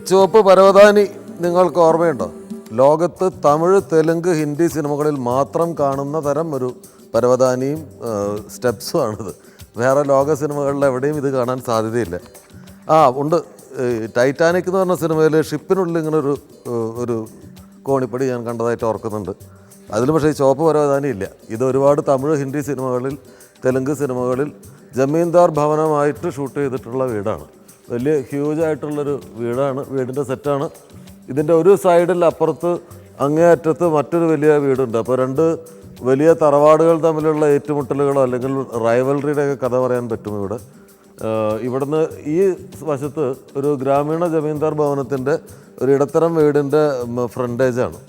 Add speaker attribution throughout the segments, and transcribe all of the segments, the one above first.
Speaker 1: ചുവപ്പ് പരവതാനി നിങ്ങൾക്ക് ഓർമ്മയുണ്ടോ? ലോകത്ത് തമിഴ്, തെലുങ്ക്, ഹിന്ദി സിനിമകളിൽ മാത്രം കാണുന്ന തരം ഒരു പരവതാനിയും സ്റ്റെപ്സും ആണിത്. വേറെ ലോക സിനിമകളിൽ എവിടെയും ഇത് കാണാൻ സാധ്യതയില്ല. ഉണ്ട്. ടൈറ്റാനിക് എന്ന് പറഞ്ഞ സിനിമയിൽ ഷിപ്പിനുള്ളിൽ ഇങ്ങനെ ഒരു കോണിപ്പടി ഞാൻ കണ്ടതായിട്ട് ഓർക്കുന്നുണ്ട്. അതിൽ പക്ഷേ ഈ ചുവപ്പ് പരവതാനി ഇല്ല. ഇത് ഒരുപാട് തമിഴ്, ഹിന്ദി സിനിമകളിൽ, തെലുങ്ക് സിനിമകളിൽ ജമീന്ദാർ ഭവനമായിട്ട് ഷൂട്ട് ചെയ്തിട്ടുള്ള വീടാണ്. വലിയ ഹ്യൂജായിട്ടുള്ളൊരു വീടാണ്, വീടിൻ്റെ സെറ്റാണ്. ഇതിൻ്റെ ഒരു സൈഡിൽ അപ്പുറത്ത് അങ്ങേയറ്റത്ത് മറ്റൊരു വലിയ വീടുണ്ട്. അപ്പോൾ രണ്ട് വലിയ തറവാടുകൾ തമ്മിലുള്ള ഏറ്റുമുട്ടലുകളോ അല്ലെങ്കിൽ റൈവൽറിയുടെയൊക്കെ കഥ പറയാൻ പറ്റും ഇവിടെ. ഇവിടുന്ന് ഈ വശത്ത് ഒരു ഗ്രാമീണ ജമീന്ദാർ ഭവനത്തിൻ്റെ ഒരു ഇടത്തരം വീടിൻ്റെ ഫ്രണ്ടേജാണ്.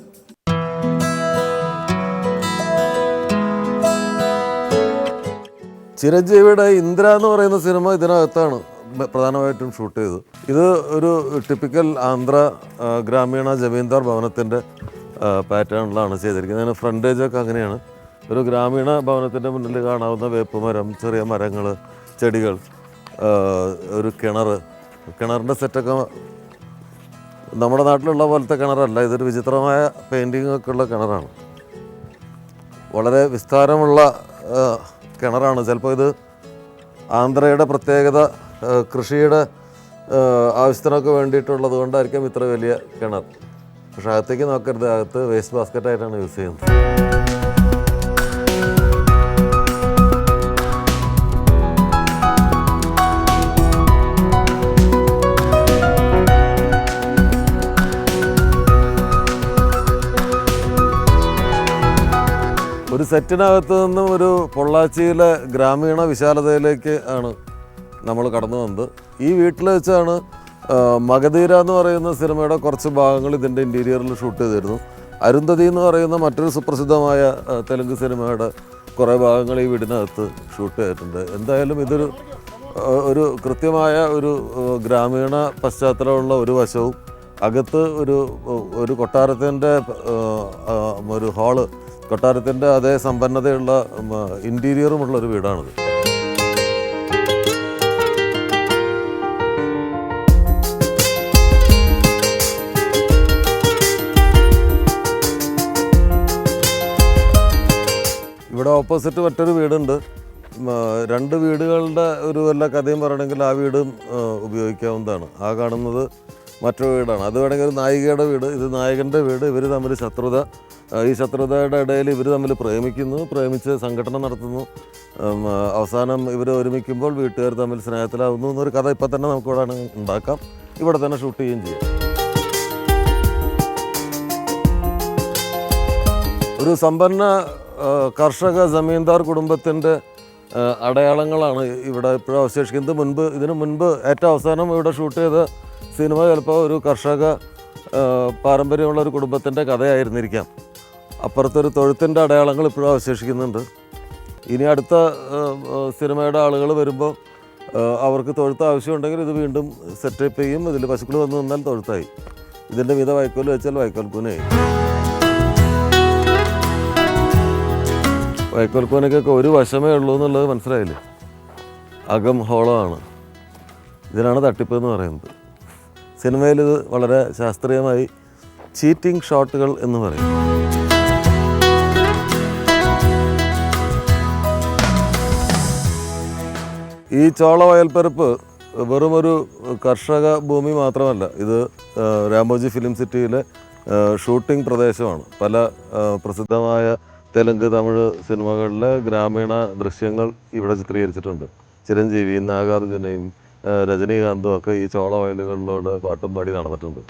Speaker 1: ചിരഞ്ജീവിയുടെ ഇന്ദ്ര എന്ന് പറയുന്ന സിനിമ ഇതിനകത്താണ് പ്രധാനമായിട്ടും ഷൂട്ട് ചെയ്തത്. ഇത് ഒരു ടിപ്പിക്കൽ ആന്ധ്ര ഗ്രാമീണ ജമീന്ദാർ ഭവനത്തിൻ്റെ പാറ്റേണിലാണ് ചെയ്തിരിക്കുന്നത്. അതിന് ഫ്രണ്ടേജൊക്കെ അങ്ങനെയാണ്. ഒരു ഗ്രാമീണ ഭവനത്തിൻ്റെ മുന്നിൽ കാണാവുന്ന വേപ്പുമരം, ചെറിയ മരങ്ങൾ, ചെടികൾ, ഒരു കിണറിൻ്റെ സെറ്റൊക്കെ നമ്മുടെ നാട്ടിലുള്ള പോലത്തെ കിണറല്ല. ഇതൊരു വിചിത്രമായ പെയിൻറ്റിങ്ങൊക്കെ ഉള്ള കിണറാണ്. വളരെ വിസ്താരമുള്ള കിണറാണ്. ചിലപ്പോൾ ഇത് ആന്ധ്രയുടെ പ്രത്യേകത കൃഷിയുടെ ആവശ്യത്തിനൊക്കെ വേണ്ടിയിട്ടുള്ളത് കൊണ്ടായിരിക്കും ഇത്ര വലിയ കിണർ. പക്ഷെ അകത്തേക്ക് നോക്കരുത്, അകത്ത് വേസ്റ്റ് ബാസ്ക്കറ്റായിട്ടാണ് യൂസ് ചെയ്യുന്നത്. ഒരു സെറ്റിനകത്ത് നിന്നും ഒരു പൊള്ളാച്ചിയിലെ ഗ്രാമീണ വിശാലതയിലേക്ക് ആണ് നമ്മൾ കടന്നു വന്നത്. ഈ വീട്ടിൽ വെച്ചാണ് മഗധീര എന്ന് പറയുന്ന സിനിമയുടെ കുറച്ച് ഭാഗങ്ങൾ ഇതിൻ്റെ ഇൻറ്റീരിയറിൽ ഷൂട്ട് ചെയ്തിരുന്നു. അരുന്ധതി എന്ന് പറയുന്ന മറ്റൊരു സുപ്രസിദ്ധമായ തെലുങ്ക് സിനിമയുടെ കുറേ ഭാഗങ്ങൾ ഈ വീടിനകത്ത് ഷൂട്ട് ചെയ്തിട്ടുണ്ട്. എന്തായാലും ഇതൊരു കൃത്യമായ ഒരു ഗ്രാമീണ പശ്ചാത്തലമുള്ള ഒരു വശവും അകത്ത് ഒരു കൊട്ടാരത്തിൻ്റെ ഒരു ഹാള്, കൊട്ടാരത്തിൻ്റെ അതേ സമ്പന്നതയുള്ള ഇൻറ്റീരിയറുമുള്ളൊരു വീടാണിത്. ഇവിടെ ഓപ്പോസിറ്റ് മറ്റൊരു വീടുണ്ട്. രണ്ട് വീടുകളുടെ ഒരു വല്ല കഥയും പറയണമെങ്കിൽ ആ വീടും ഉപയോഗിക്കാവുന്നതാണ്. ആ കാണുന്നത് മറ്റൊരു വീടാണ്. അത് വേണമെങ്കിൽ ഒരു നായികയുടെ വീട്, ഇത് നായകൻ്റെ വീട്. ഇവർ തമ്മിൽ ശത്രുത, ഈ ശത്രുതയുടെ ഇടയിൽ ഇവർ തമ്മിൽ പ്രേമിച്ച് സംഘടന നടത്തുന്നു. അവസാനം ഇവർ ഒരുമിക്കുമ്പോൾ വീട്ടുകാർ തമ്മിൽ സ്നേഹത്തിലാവുന്നു എന്നൊരു കഥ ഇപ്പം തന്നെ നമുക്കിവിടെ ഉണ്ടാക്കാം. ഇവിടെ തന്നെ ഷൂട്ട് ചെയ്യുകയും ചെയ്യാം. ഒരു സമ്പന്ന കർഷക ജമീന്ദാർ കുടുംബത്തിൻ്റെ അടയാളങ്ങളാണ് ഇവിടെ ഇപ്പോഴും അവശേഷിക്കുന്നത്. ഇതിനു മുൻപ് ഏറ്റവും അവസാനം ഇവിടെ ഷൂട്ട് ചെയ്ത സിനിമ ചിലപ്പോൾ ഒരു കർഷക പാരമ്പര്യമുള്ള ഒരു കുടുംബത്തിൻ്റെ കഥയായിരുന്നിരിക്കാം. അപ്പുറത്തൊരു തൊഴുത്തിൻ്റെ അടയാളങ്ങൾ ഇപ്പോഴും അവശേഷിക്കുന്നുണ്ട്. ഇനി അടുത്ത സിനിമയുടെ ആളുകൾ വരുമ്പോൾ അവർക്ക് തൊഴുത്ത് ആവശ്യമുണ്ടെങ്കിൽ ഇത് വീണ്ടും സെറ്റപ്പ് ചെയ്യും. ഇതിൽ പശുക്കൾ വന്നു നിന്നാൽ തൊഴുത്തായി. ഇതിൻ്റെ വിധ വൈക്കോൽ വെച്ചാൽ വൈക്കോൽക്കൂനായി. വൈക്കോൽക്കൂനക്കൊക്കെ ഒരു വശമേ ഉള്ളൂ എന്നുള്ളത് മനസ്സിലായില്ലേ? അകം ഹോളമാണ്. ഇതിനാണ് തട്ടിപ്പ് എന്ന് പറയുന്നത്. സിനിമയിൽ ഇത് വളരെ ശാസ്ത്രീയമായി ചീറ്റിംഗ് ഷോട്ടുകൾ എന്ന് പറയും. ഈ ചോള വയൽപ്പരപ്പ് വെറുമൊരു കർഷക ഭൂമി മാത്രമല്ല, ഇത് രാമോജി ഫിലിം സിറ്റിയിലെ ഷൂട്ടിംഗ് പ്രദേശമാണ്. പല പ്രസിദ്ധമായ തെലുങ്ക്, തമിഴ് സിനിമകളിലെ ഗ്രാമീണ ദൃശ്യങ്ങൾ ഇവിടെ ചിത്രീകരിച്ചിട്ടുണ്ട്. ചിരഞ്ജീവി, നാഗാർജുനയും രജനീകാന്തും ഒക്കെ ഈ ചോള വയലുകളിലൂടെ പാട്ടും പാടി നടന്നിട്ടുണ്ട്.